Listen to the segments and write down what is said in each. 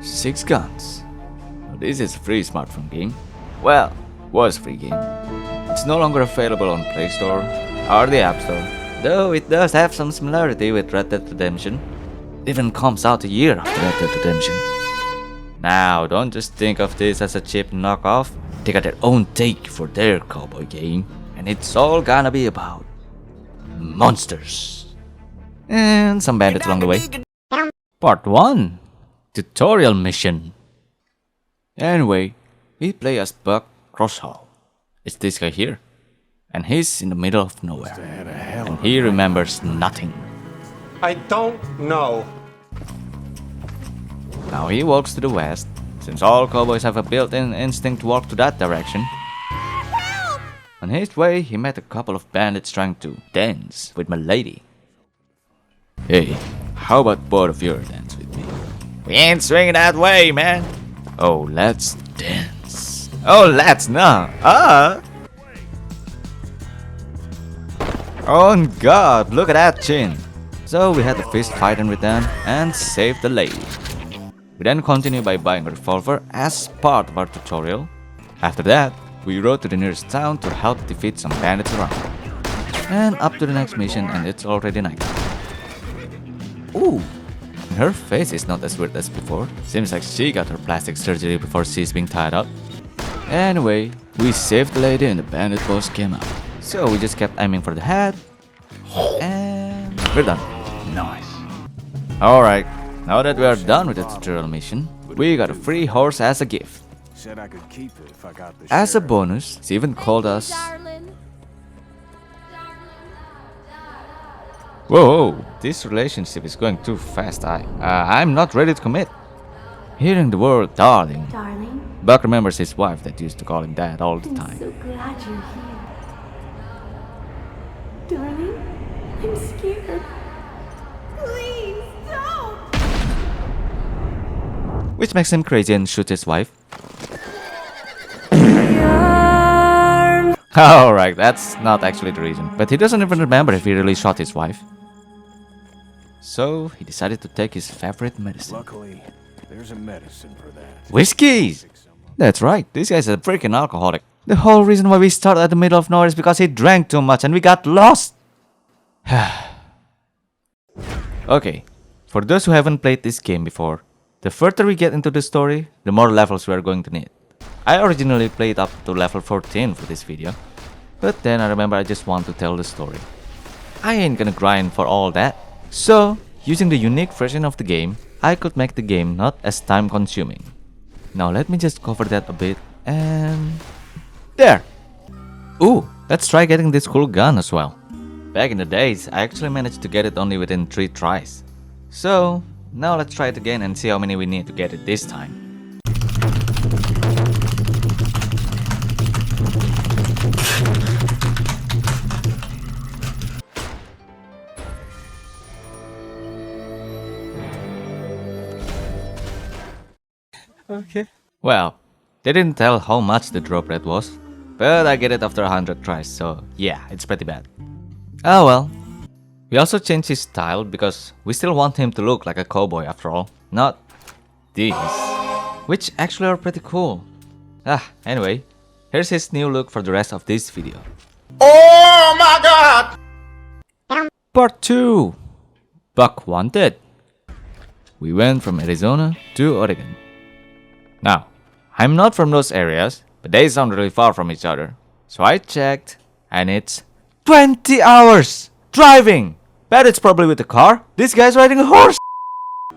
SixGuns. This is a free smartphone game. Well, was a free game. It's no longer available on Play Store or the App Store, though it does have some similarity with Red Dead Redemption. It even comes out a year after Red Dead Redemption. Now, don't just think of this as a cheap knockoff. They got their own take for their cowboy game, and it's all gonna be about monsters and some bandits along the way. Part 1 Tutorial Mission. Anyway, we play as Buck Crosshall. It's this guy here, and he's in the middle of nowhere, and he remembers nothing. I don't know. Now he walks to the west, since all cowboys have a built-in instinct to walk to that direction. On his way, he met a couple of bandits trying to dance with my lady. Hey, how about both of you dance with me? We ain't swinging that way, man. Oh, let's dance. Oh, let's not. Oh God, look at that chin. So we had a fist fighting with them and saved the lady. We then continue by buying a revolver as part of our tutorial. After that, we rode to the nearest town to help defeat some bandits around. And up to the next mission, and it's already night. Ooh, her face is not as weird as before. Seems like she got her plastic surgery before she's being tied up. Anyway, we saved the lady and the bandit boss came out. So we just kept aiming for the head. And we're done. Nice. Alright, now that we are done with the tutorial mission, we got a free horse as a gift. Said I could keep it if I got the As a sheriff. bonus, she even called us. Whoa, this relationship is going too fast. I'm not ready to commit. Hearing the word darling, Darling, Buck remembers his wife that used to call him that all the I'm time. so glad you're here. Darling, I'm scared. Please don't. Which makes him crazy and shoots his wife. Alright, that's not actually the reason. But he doesn't even remember if he really shot his wife. So he decided to take his favorite medicine. Luckily, there's a medicine for that. Whiskey! That's right, this guy's a freaking alcoholic. The whole reason why we started at the middle of nowhere is because he drank too much and we got lost. Okay, for those who haven't played this game before, the further we get into the story, the more levels we are going to need. I originally played up to level 14 for this video, but then I remember I just want to tell the story. I ain't gonna grind for all that. So, using the unique version of the game, I could make the game not as time consuming. Now let me just cover that a bit and... there! Ooh, let's try getting this cool gun as well. Back in the days, I actually managed to get it only within 3 tries. So, now let's try it again and see how many we need to get it this time. Okay. Well, they didn't tell how much the drop rate was, but I get it after 100 tries, so yeah, it's pretty bad. Oh well. We also changed his style because we still want him to look like a cowboy after all, not these, which actually are pretty cool. Anyway, here's his new look for the rest of this video. Oh my God! Part 2 Buck Wanted. We went from Arizona to Oregon. Now, I'm not from those areas, but they sound really far from each other. So I checked, and it's 20 hours driving! Bet it's probably with the car. This guy's riding a horse!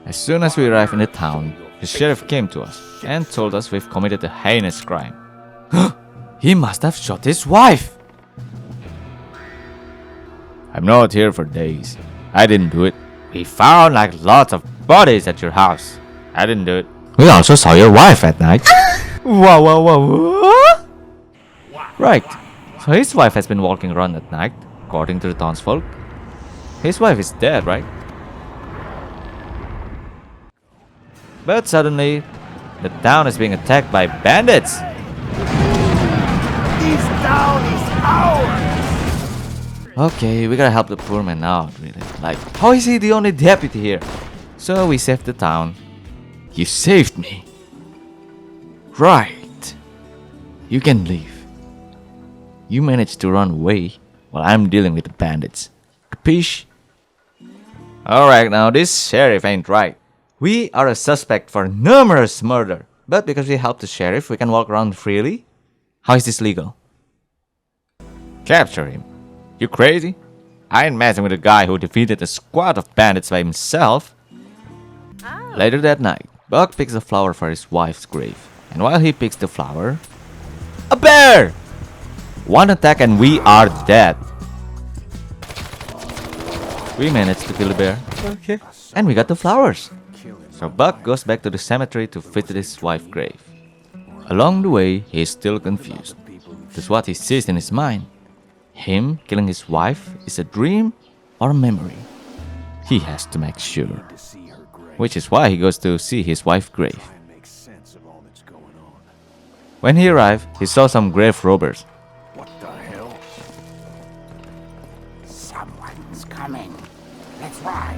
As soon as we arrived in the town, the sheriff came to us and told us we've committed a heinous crime. He must have shot his wife! I'm not here for days. I didn't do it. We found like lots of bodies at your house. I didn't do it. We also saw your wife at night. Wow. Right. So his wife has been walking around at night, according to the townsfolk. His wife is dead, right? But suddenly, the town is being attacked by bandits. This town is ours! Okay, we gotta help the poor man out, really. Like, how is he the only deputy here? So we saved the town. You saved me. Right. You can leave. You managed to run away while I'm dealing with the bandits. Capiche? Alright, now this sheriff ain't right. We are a suspect for numerous murder. But because we helped the sheriff, we can walk around freely? How is this legal? Capture him. You crazy? I ain't messing with a guy who defeated a squad of bandits by himself. Later that night, Buck picks a flower for his wife's grave. And while he picks the flower... A bear! One attack and we are dead. We managed to kill the bear. Okay. And we got the flowers. So Buck goes back to the cemetery to visit his wife's grave. Along the way, he is still confused. Because what he sees in his mind, him killing his wife, is a dream or a memory. He has to make sure. Which is why he goes to see his wife's grave. When he arrived, he saw some grave robbers. What the hell? Someone's coming. Let's ride.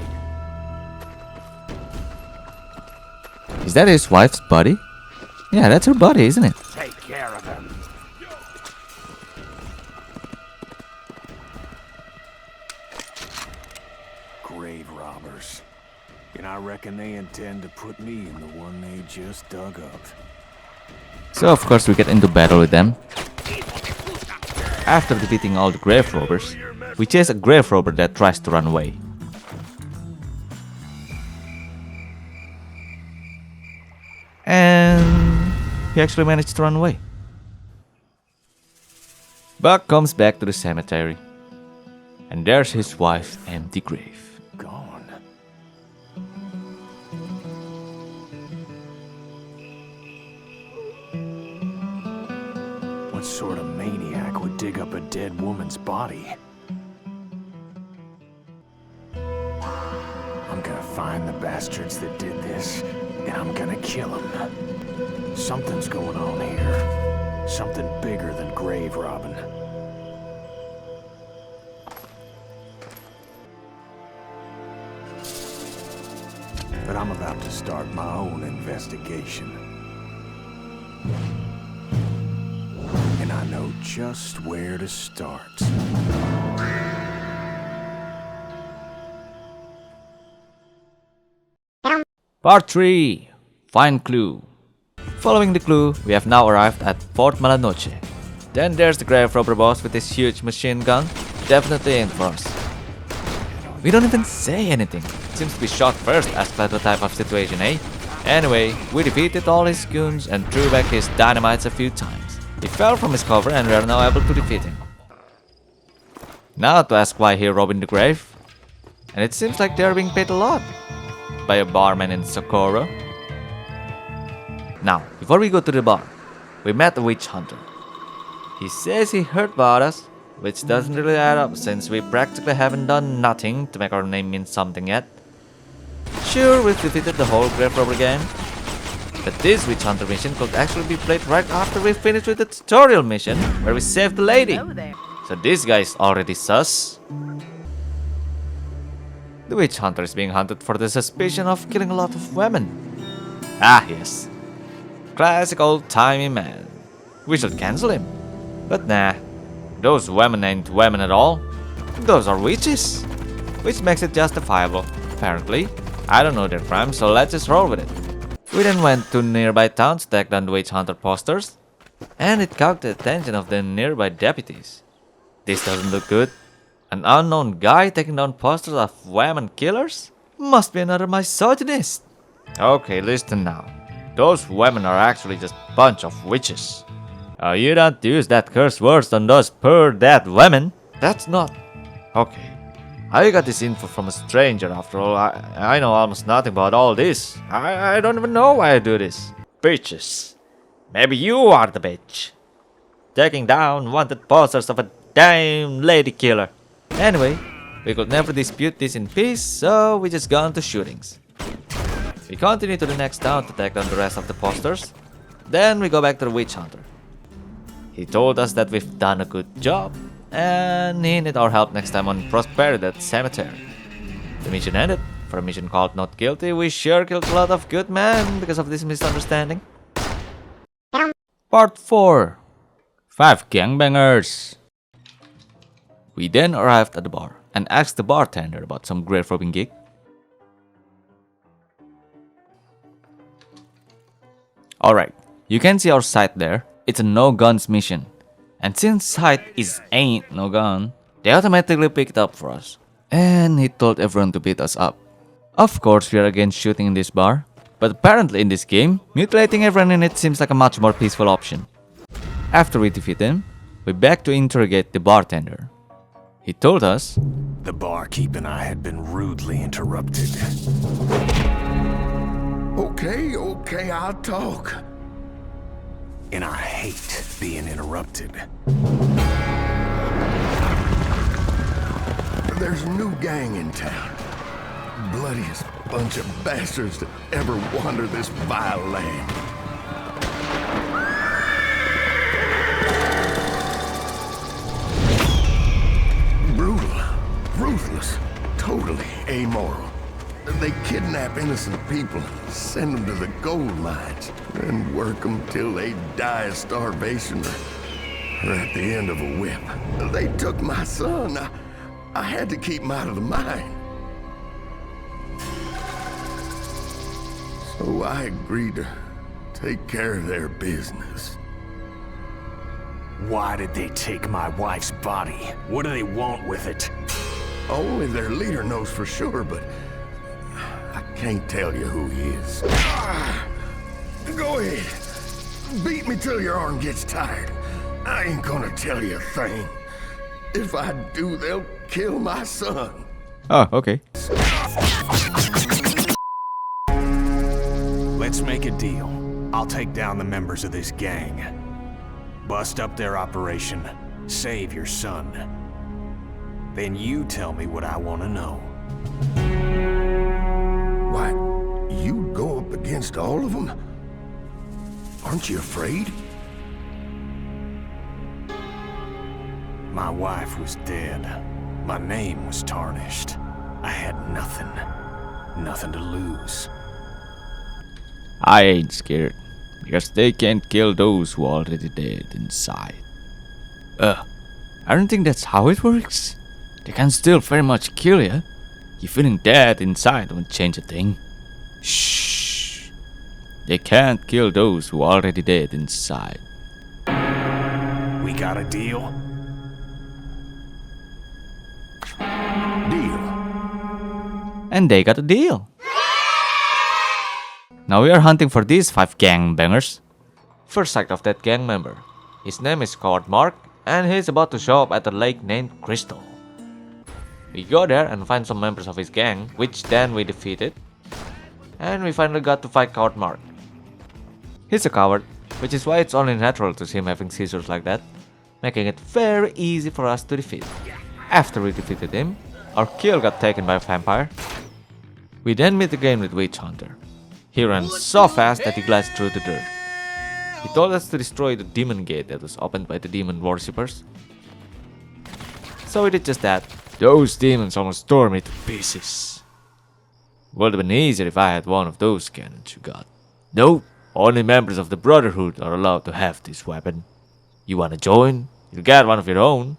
Is that his wife's body? Yeah, that's her body, isn't it? Take care of him. Grave robbers. And I reckon they intend to put me in the one they just dug up. So of course we get into battle with them. After defeating all the grave robbers, we chase a grave robber that tries to run away. And he actually managed to run away. Buck comes back to the cemetery. And there's his wife's empty grave. Gone. What sort of maniac would dig up a dead woman's body? I'm gonna find the bastards that did this, and I'm gonna kill them. Something's going on here. Something bigger than grave robbing. But I'm about to start my own investigation. And I know just where to start. Part 3. Find clue. Following the clue, we have now arrived at Fort Malanoche. Then there's the grave robber boss with his huge machine gun. Definitely aimed for us. We don't even say anything. Seems to be shot first as per the type of situation, eh? Anyway, we defeated all his goons and threw back his dynamites a few times. He fell from his cover and we are now able to defeat him. Now to ask why he robbing the grave. And it seems like they are being paid a lot by a barman in Socorro. Now, before we go to the bar, we met a witch hunter. He says he heard about us, which doesn't really add up since we practically haven't done nothing to make our name mean something yet. Sure, we've defeated the whole grave robber gang, but this witch hunter mission could actually be played right after we finish with the tutorial mission where we saved the lady. So this guy is already sus. The witch hunter is being hunted for the suspicion of killing a lot of women. Ah yes, classic old-timey man. We should cancel him. But nah, those women ain't women at all. Those are witches. Which makes it justifiable, apparently. I don't know their crime, so let's just roll with it. We then went to nearby towns to take down the witch hunter posters. And it caught the attention of the nearby deputies. This doesn't look good. An unknown guy taking down posters of women killers? Must be another misogynist. Okay, listen now. Those women are actually just a bunch of witches. You don't use that curse words on those poor dead women. That's not... Okay. I got this info from a stranger after all. I know almost nothing about all this. I don't even know why I do this. Bitches. Maybe you are the bitch. Taking down wanted posters of a damn lady killer. Anyway, we could never dispute this in peace, so we just got into shootings. We continue to the next town to take down the rest of the posters. Then we go back to the witch hunter. He told us that we've done a good job, and he needed our help next time on Prosperity Cemetery. The mission ended, For a mission called Not Guilty, we sure killed a lot of good men because of this misunderstanding. Part 4. 5 Gangbangers. We then arrived at the bar and asked the bartender about some grave robbing gig. Alright, you can see our site there. It's a no guns mission. And since site is ain't no gun, they automatically picked up for us. And he told everyone to beat us up. Of course, we are against shooting in this bar. But apparently in this game, mutilating everyone in it seems like a much more peaceful option. After we defeat him, we begged to interrogate the bartender. He told us, The barkeep and I had been rudely interrupted. Okay, I'll talk. And I hate being interrupted. There's a new gang in town. Bloodiest bunch of bastards that ever wandered this vile land. Brutal, ruthless, totally amoral. They kidnap innocent people, send them to the gold mines, and work them till they die of starvation or at the end of a whip. They took my son. I had to keep him out of the mine. So I agreed to take care of their business. Why did they take my wife's body? What do they want with it? Only their leader knows for sure, but I can't tell you who he is. Go ahead. Beat me till your arm gets tired. I ain't gonna tell you a thing. If I do, they'll kill my son. oh, okay. Let's make a deal. I'll take down the members of this gang. Bust up their operation. Save your son. Then you tell me what I want to know. Why, you go up against all of them? Aren't you afraid? My wife was dead. My name was tarnished. I had nothing. Nothing to lose. I ain't scared. Because they can't kill those who are already dead inside. I don't think that's how it works. They can still very much kill you. You feeling dead inside won't change a thing. Shh. They can't kill those who are already dead inside. We got a deal? Deal. And they got a deal. Now we are hunting for these 5 gangbangers. First sight of that gang member. His name is called Mark, and he's about to show up at a lake named Crystal. We go there and find some members of his gang, which then we defeated. And we finally got to fight Coward Mark. He's a coward, which is why it's only natural to see him having seizures like that, making it very easy for us to defeat. After we defeated him, our kill got taken by a vampire. We then meet again with Witch Hunter. He ran so fast that he glides through the dirt. He told us to destroy the demon gate that was opened by the demon worshippers. So we did just that. Those demons almost tore me to pieces. Would have been easier if I had one of those cannons you got. Nope, only members of the Brotherhood are allowed to have this weapon. You wanna join? You get one of your own.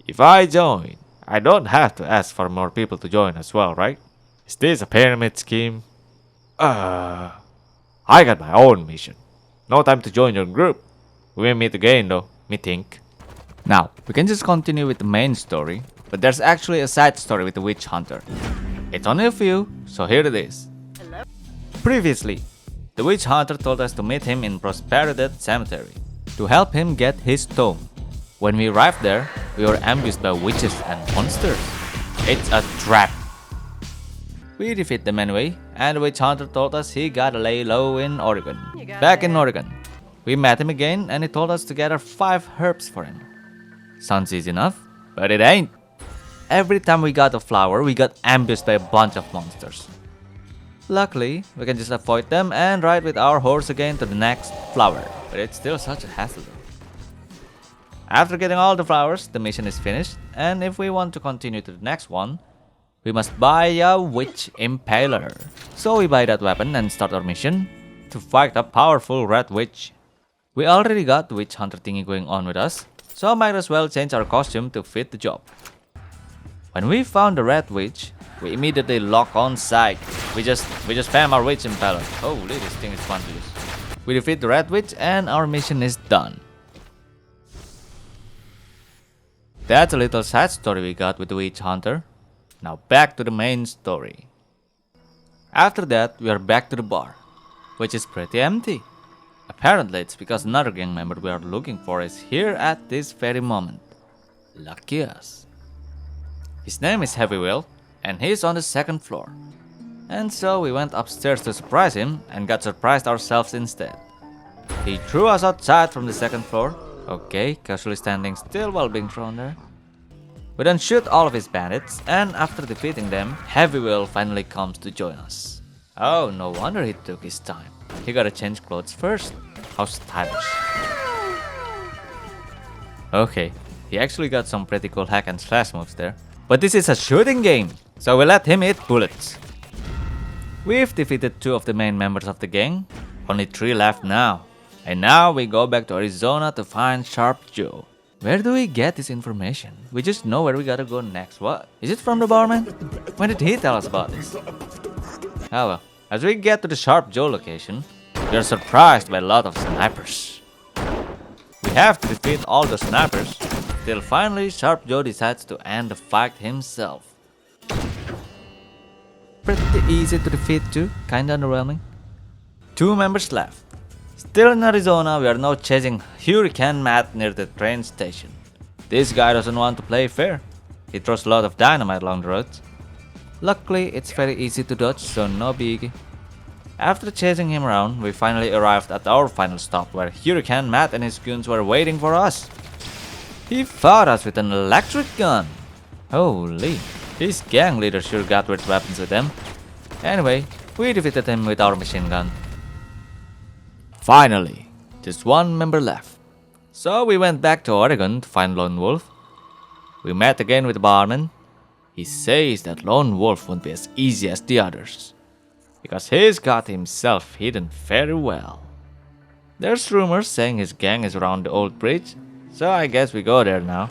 If I join, I don't have to ask for more people to join as well, right? Is this a pyramid scheme? I got my own mission. No time to join your group. We will meet again though, me think. Now, we can just continue with the main story, but there's actually a side story with the Witch Hunter. It's only a few, so here it is. Previously, the Witch Hunter told us to meet him in Prosperity Cemetery to help him get his tome. When we arrived there, we were ambushed by witches and monsters. It's a trap. We defeat them anyway, and the Witch Hunter told us he gotta lay low in Oregon. Back in Oregon, we met him again and he told us to gather 5 herbs for him. Sounds easy enough, but it ain't. Every time we got a flower, we got ambushed by a bunch of monsters. Luckily, we can just avoid them and ride with our horse again to the next flower, but it's still such a hassle though. After getting all the flowers, the mission is finished, and if we want to continue to the next one, We must buy a witch impaler. So we buy that weapon and start our mission to fight a powerful red witch. We already got the witch hunter thingy going on with us, so might as well change our costume to fit the job. When we found the red witch, we immediately lock on sight. We just spam our witch impaler. Holy, this thing is fun to use. We defeat the red witch and our mission is done. That's a little side story we got with the witch hunter. Now back to the main story. After that, we are back to the bar, which is pretty empty. Apparently, it's because another gang member we are looking for is here at this very moment. Lucky us. His name is Heavywell, and he's on the second floor. And so we went upstairs to surprise him and got surprised ourselves instead. He threw us outside from the second floor. Okay, casually standing still while being thrown there. We then shoot all of his bandits, and after defeating them, Heavywell finally comes to join us. Oh, no wonder he took his time. He gotta change clothes first. How stylish. Okay, he actually got some pretty cool hack and slash moves there. But this is a shooting game, so we let him hit bullets. We've defeated 2 of the main members of the gang. Only 3 left now. And now we go back to Arizona to find Sharp Joe. Where do we get this information? We just know where we gotta go next. What? Is it from the barman? When did he tell us about this? Oh well. As we get to the Sharp Joe location, we are surprised by a lot of snipers. We have to defeat all the snipers, till finally Sharp Joe decides to end the fight himself. Pretty easy to defeat too, kinda underwhelming. 2 members left. Still in Arizona, we are now chasing Hurricane Matt near the train station. This guy doesn't want to play fair. He throws a lot of dynamite along the roads. Luckily, it's very easy to dodge, so no biggie. After chasing him around, we finally arrived at our final stop where Hurricane Matt and his goons were waiting for us. He fought us with an electric gun. Holy, his gang leader sure got weird weapons with them. Anyway, we defeated him with our machine gun. Finally, just 1 member left. So we went back to Oregon to find Lone Wolf. We met again with the barman. He says that Lone Wolf won't be as easy as the others, because he's got himself hidden very well. There's rumors saying his gang is around the old bridge, so I guess we go there now.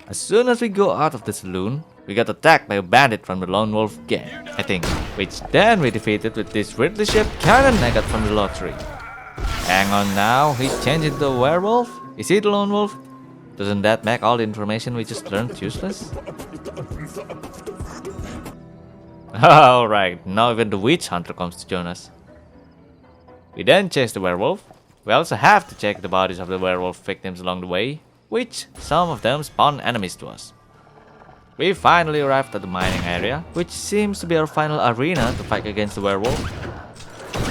As soon as we go out of the saloon, we got attacked by a bandit from the Lone Wolf gang, I think, which then we defeated with this weirdly shaped cannon I got from the lottery. Hang on now, he changed into a werewolf? Is he the Lone Wolf? Doesn't that make all the information we just learned useless? Alright, now even the witch hunter comes to join us. We then chase the werewolf. We also have to check the bodies of the werewolf victims along the way, which some of them spawn enemies to us. We finally arrived at the mining area, which seems to be our final arena to fight against the werewolf.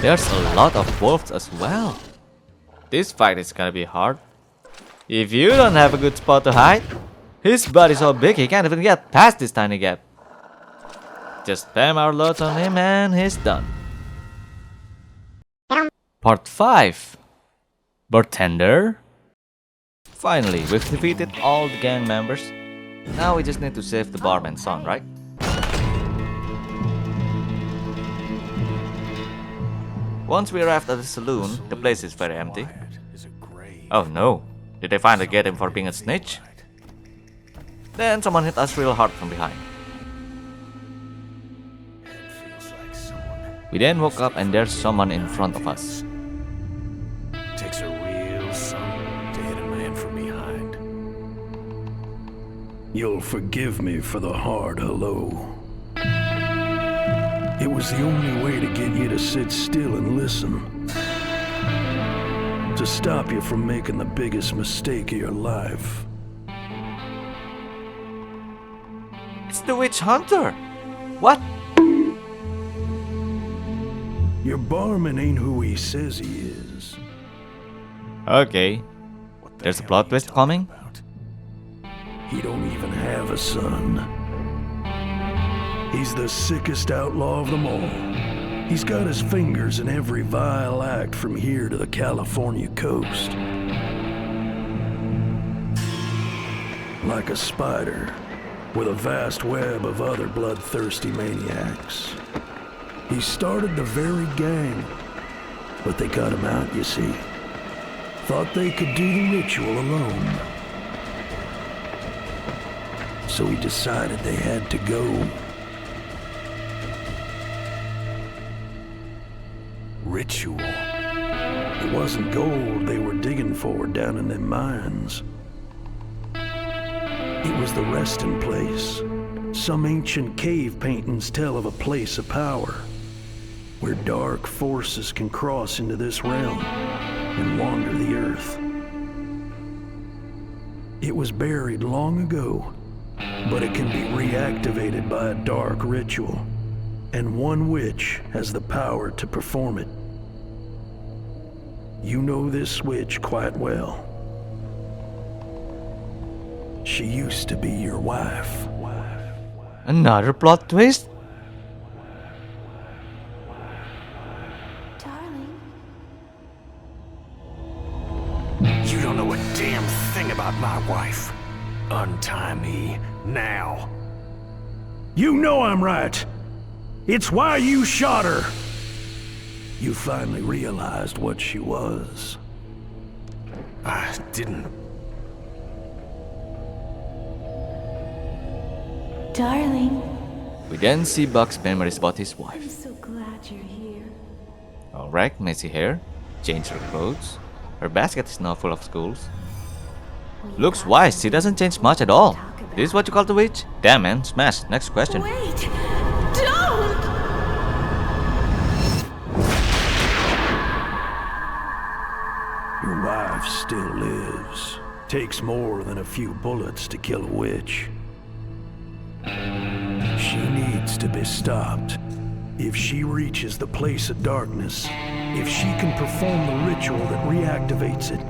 There's a lot of wolves as well. This fight is gonna be hard. If you don't have a good spot to hide, his body's so big he can't even get past this tiny gap. Just spam our loads on him and he's done. Part 5. Bartender. Finally, we've defeated all the gang members. Now we just need to save the barman's son, right? Once we arrived at the saloon, the place is very empty. Oh no, did they finally get him for being a snitch? Then someone hit us real hard from behind. We then woke up and there's someone in front of us. Takes a real son to hit a man from behind. You'll forgive me for the hard hello. It was the only way to get you to sit still and listen. To stop you from making the biggest mistake of your life. It's the witch hunter! What? Your barman ain't who he says he is. Okay. There's a plot twist coming? He don't even have a son. He's the sickest outlaw of them all. He's got his fingers in every vile act from here to the California coast. Like a spider, with a vast web of other bloodthirsty maniacs. He started the very gang, but they cut him out, you see. Thought they could do the ritual alone. So he decided they had to go. Ritual. It wasn't gold they were digging for down in them mines. It was the resting place. Some ancient cave paintings tell of a place of power, where dark forces can cross into this realm and wander the earth. It was buried long ago, but it can be reactivated by a dark ritual, and one witch has the power to perform it. You know this witch quite well. She used to be your wife. Another plot twist? Darling, You don't know a damn thing about my wife. Untie me now. You know I'm right. It's why you shot her. You finally realized what she was. I didn't. darling, We then see Buck's memories about his I'm wife. so glad you're here. Alright, messy hair, changed her clothes. Her basket is now full of schools. Looks wise, she doesn't change much at all. This is what you call the witch? Damn man, smash. Next question. Wait! Don't! Your wife still lives. Takes more than a few bullets to kill a witch. She needs to be stopped. If she reaches the place of darkness, if she can perform the ritual that reactivates it,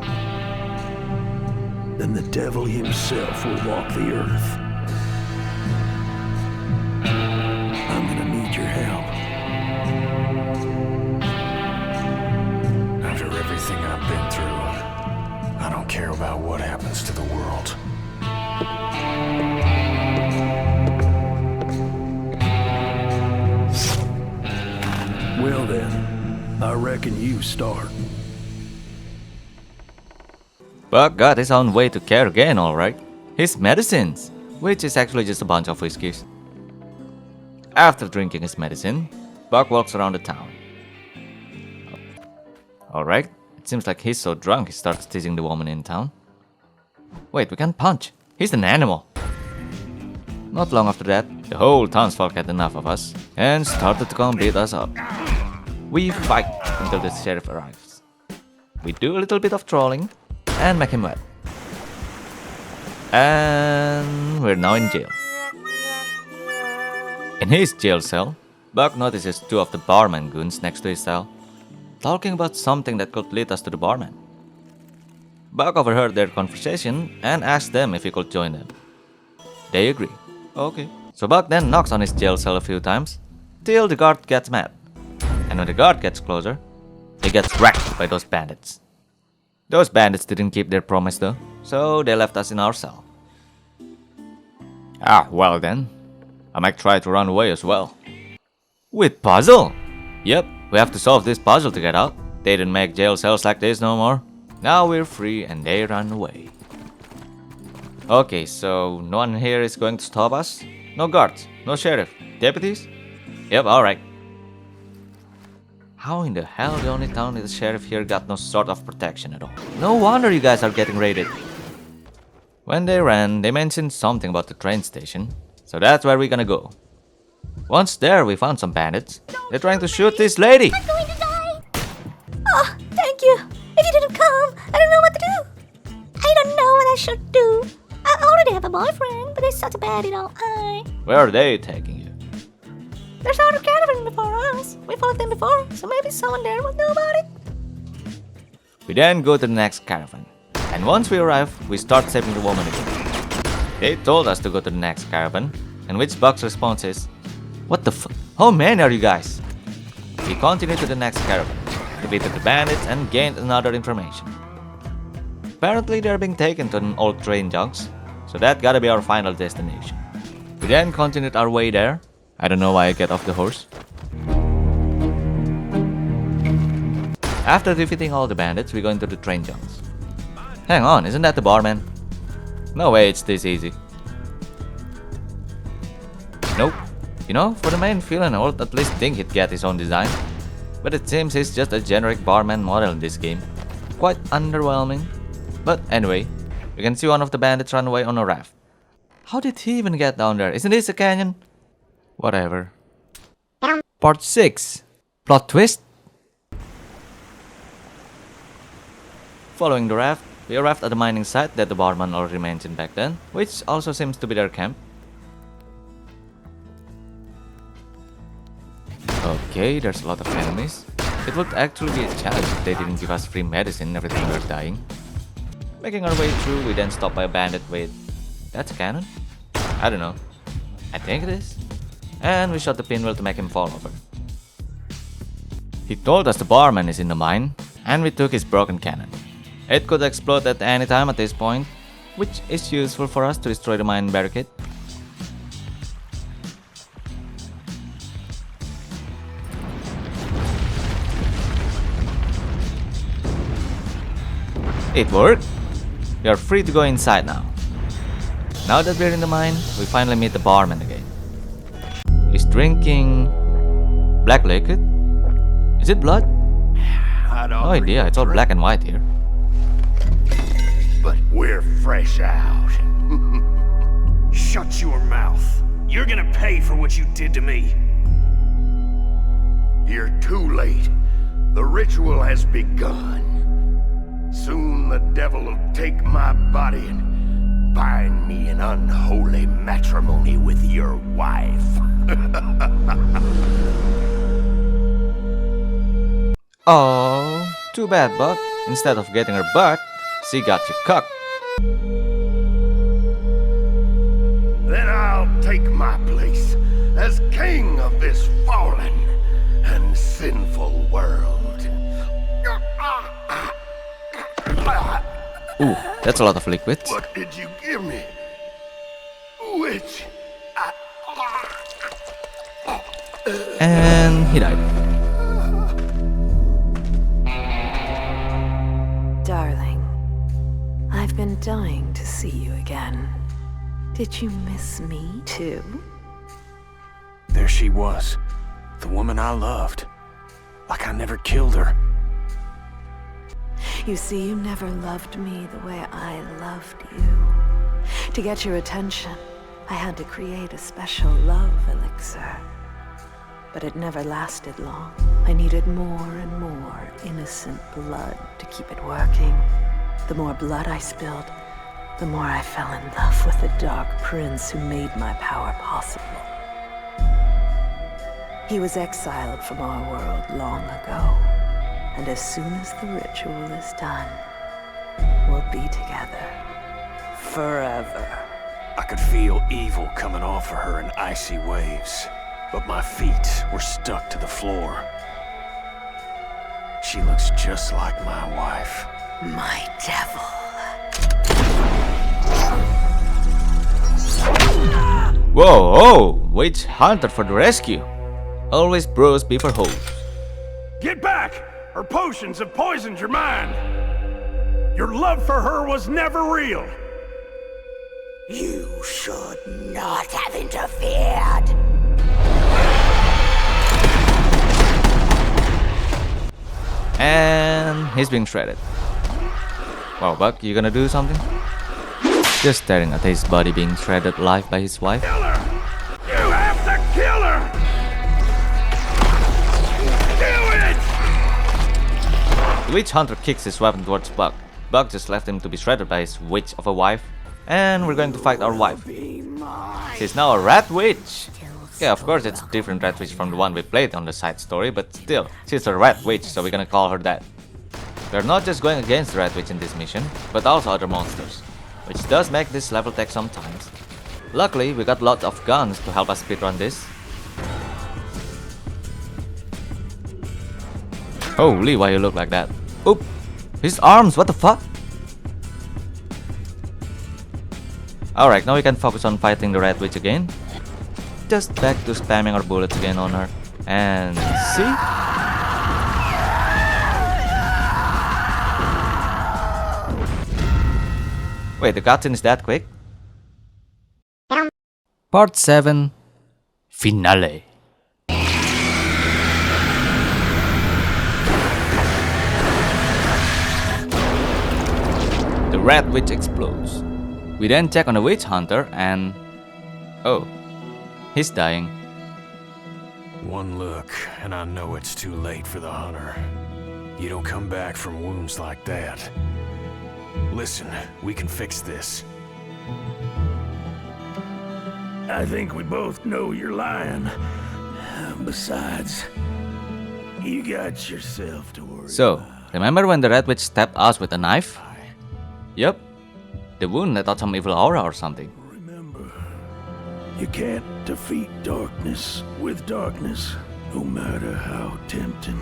then the devil himself will walk the earth. I'm gonna need your help. After everything I've been through, I don't care about what happens to the world. Well then, I reckon you start. Buck got his own way to care again, alright. His medicines, which is actually just a bunch of whiskeys. After drinking his medicine, Buck walks around the town. Alright, it seems like he's so drunk he starts teasing the woman in town. Wait, we can't punch. He's an animal. Not long after that, the whole townsfolk had enough of us and started to come beat us up. We fight until the sheriff arrives. We do a little bit of trolling and make him wet. And we're now in jail. In his jail cell, Buck notices two of the barman goons next to his cell, talking about something that could lead us to the barman. Buck overheard their conversation and asked them if he could join them. They agree. Okay. So Buck then knocks on his jail cell a few times, till the guard gets mad. And when the guard gets closer, he gets wrecked by those bandits. Those bandits didn't keep their promise though, so they left us in our cell. Ah, well then. I might try to run away as well. With puzzle? Yep, we have to solve this puzzle to get out. They didn't make jail cells like this no more. Now we're free and they run away. Okay, so no one here is going to stop us? No guards, no sheriff, deputies? Yep, alright. How in the hell the only town with the sheriff here got no sort of protection at all? No wonder you guys are getting raided. When they ran, they mentioned something about the train station, so that's where we're gonna go. Once there, we found some bandits. They're trying to shoot this lady. I'm going to die! Oh, thank you! If you didn't come, I don't know what to do! I don't know what I should do! I already have a boyfriend, but he's such a bad eye. Where are they taking you? There's other caravan before us. We followed them before, so maybe someone there will know about it. We then go to the next caravan. And once we arrive, we start saving the woman again. They told us to go to the next caravan, and which Buck's response is, "What the f- How many are you guys?" We continue to the next caravan, defeated the bandits and gained another information. Apparently they're being taken to an old train junks, so that gotta be our final destination. We then continued our way there. I don't know why I get off the horse. After defeating all the bandits, we go into the train junks. Hang on, isn't that the barman? No way it's this easy. Nope. You know, for the main villain, I would at least think he'd get his own design. But it seems he's just a generic barman model in this game. Quite underwhelming. But anyway, we can see one of the bandits run away on a raft. How did he even get down there? Isn't this a canyon? Whatever. Part 6. Plot twist? Following the raft, we arrived at the mining site that the barman already mentioned back then, which also seems to be their camp. Okay, there's a lot of enemies. It would actually be a challenge if they didn't give us free medicine every time we were dying. Making our way through, we then stopped by a bandit with... That's a cannon? I don't know. I think it is. And we shot the pinwheel to make him fall over. He told us the barman is in the mine, and we took his broken cannon. It could explode at any time at this point, which is useful for us to destroy the mine barricade. It worked! We are free to go inside now. Now that we're in the mine, we finally meet the barman again. He's drinking... black liquid? Is it blood? No idea, it's all black and white here. But we're fresh out. Shut your mouth. You're gonna pay for what you did to me. You're too late. The ritual has begun. Soon the devil will take my body and bind me in unholy matrimony with your wife. Oh, too bad, Buck. Instead of getting her butt, she got you cocked. Then I'll take my place as king of this fallen and sinful world. Ooh, that's a lot of liquid. What did you give me? Which? And he died. Darling, I've been dying to see you again. Did you miss me too? There she was. The woman I loved. Like I never killed her. You see, you never loved me the way I loved you. To get your attention, I had to create a special love elixir. But it never lasted long. I needed more and more innocent blood to keep it working. The more blood I spilled, the more I fell in love with the Dark Prince who made my power possible. He was exiled from our world long ago. And as soon as the ritual is done, we'll be together. Forever. I could feel evil coming off of her in icy waves, but my feet were stuck to the floor. She looks just like my wife. My devil. Whoa, whoa! Witch hunter for the rescue. Always bros before hoes. Get back! Her potions have poisoned your mind. Your love for her was never real. You should not have interfered. And he's being shredded. Wow, Buck, you gonna do something? Just staring at his body being shredded alive by his wife. Kill her! You have to kill her! Do it! The witch hunter kicks his weapon towards Buck. Buck just left him to be shredded by his witch of a wife. And we're going to fight our wife. She's now a rat witch. Yeah, of course it's a different rat witch from the one we played on the side story, but still, she's a rat witch, so we're gonna call her that. We're not just going against the rat witch in this mission, but also other monsters, which does make this level take some time. Luckily, we got lots of guns to help us speedrun this. Holy, why you look like that? Oop! His arms, what the fuck? Alright, now we can focus on fighting the rat witch again. just back to spamming our bullets again on her. And see? Wait, the cutscene is that quick? Part 7 Finale. The rat witch explodes. We then check on the witch hunter and... oh, he's dying. One look, and I know it's too late for the hunter. You don't come back from wounds like that. Listen, we can fix this. I think we both know you're lying. Besides, you got yourself to worry So, about. remember when the rat witch stabbed us with a knife? Yup. The wound let out some evil aura or something. Remember, you can't defeat darkness with darkness, no matter how tempting.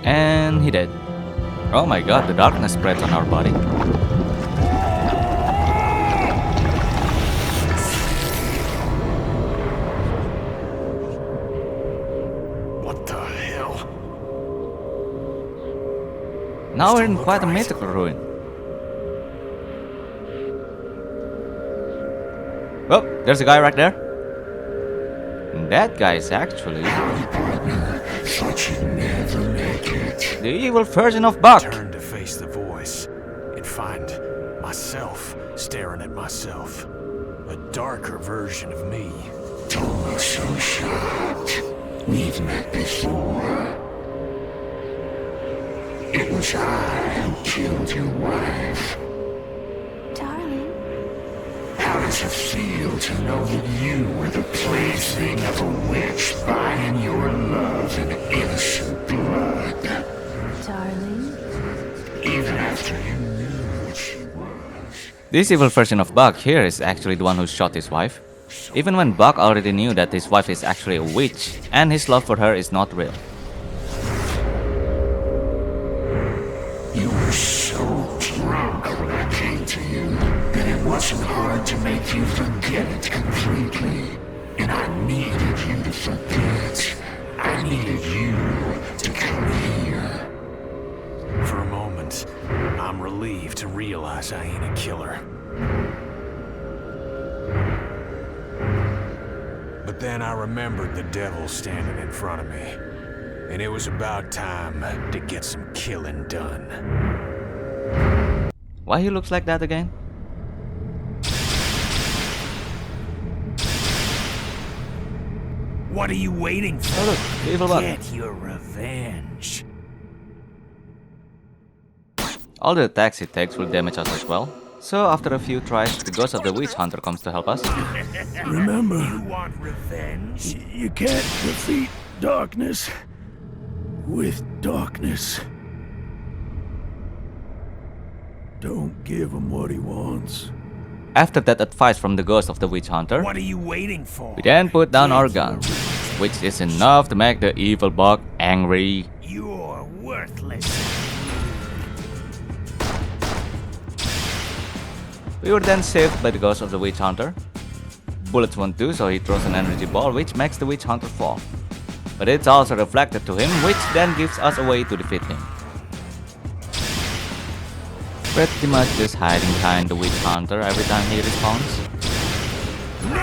And he dead. Oh my god, the darkness spreads on our body. What the hell? Now we're in quite a mythical ruin. Oh, there's a guy right there. And that guy is actually the evil version of Buck. Turn to face the voice and find myself staring at myself. A darker version of me. Don't look so shocked. We've met before. It was I who killed your wife. Darling. How does it feel to know that you were the plaything of a witch buying your love in innocent blood? Darling. Even after you knew what she was. This evil version of Buck here is actually the one who shot his wife. Even when Buck already knew that his wife is actually a witch and his love for her is not real. You were so drunk when I came to you that it wasn't hard to make you forget it completely. And I needed you to forget. I needed you to come here. For a moment, I'm relieved to realize I ain't a killer. But then I remembered the devil standing in front of me. And it was about time to get some killing done. Why he looks like that again? What are you waiting for? Oh look, the evil Buck. Get your revenge. All the attacks he takes will damage us as well. So after a few tries, the ghost of the witch hunter comes to help us. Remember, You want revenge? you can't defeat darkness with darkness. Don't give him what he wants. After that advice from the ghost of the witch hunter, What are you waiting for? we then put down our guns, which is enough to make the evil Buck angry. You're worthless. We were then saved by the ghost of the witch hunter. Bullets won't do, so he throws an energy ball which makes the witch hunter fall. But it's also reflected to him, which then gives us a way to defeat him. Pretty much just hiding behind the witch hunter every time he respawns. No!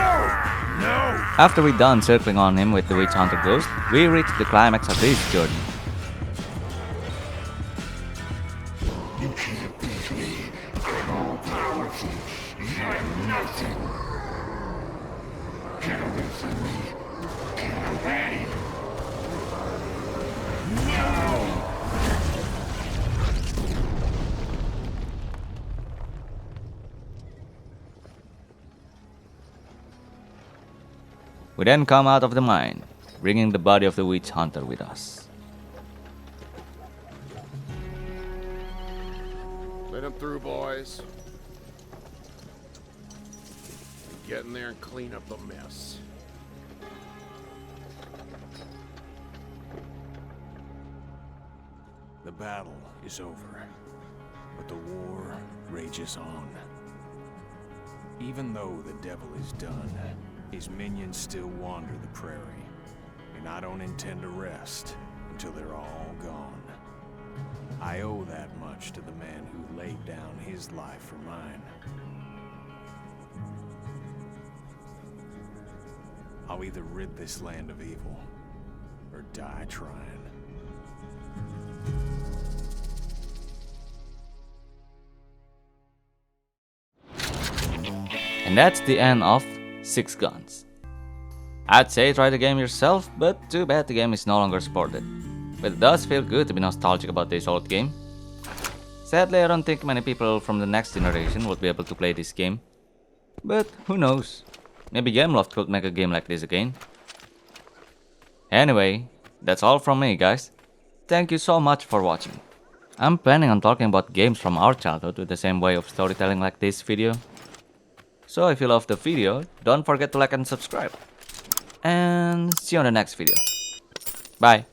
After we're done circling on him with the witch hunter ghost, we reach the climax of this journey. You can't beat me. I'm all powerful. You're nothing. Get away from me. Get away. No! We then come out of the mine, bringing the body of the witch hunter with us. Let him through, boys. Get in there and clean up the mess. The battle is over, but the war rages on. Even though the devil is done, His minions still wander the prairie, and I don't intend to rest until they're all gone. I owe that much to the man who laid down his life for mine. I'll either rid this land of evil, or die trying. And that's the end of SixGuns. I'd say try the game yourself, but too bad the game is no longer supported. But it does feel good to be nostalgic about this old game. Sadly, I don't think many people from the next generation would be able to play this game. But who knows? Maybe Gameloft could make a game like this again. Anyway, that's all from me, guys. Thank you so much for watching. I'm planning on talking about games from our childhood with the same way of storytelling like this video. So if you loved the video, don't forget to like and subscribe. And see you on the next video. Bye.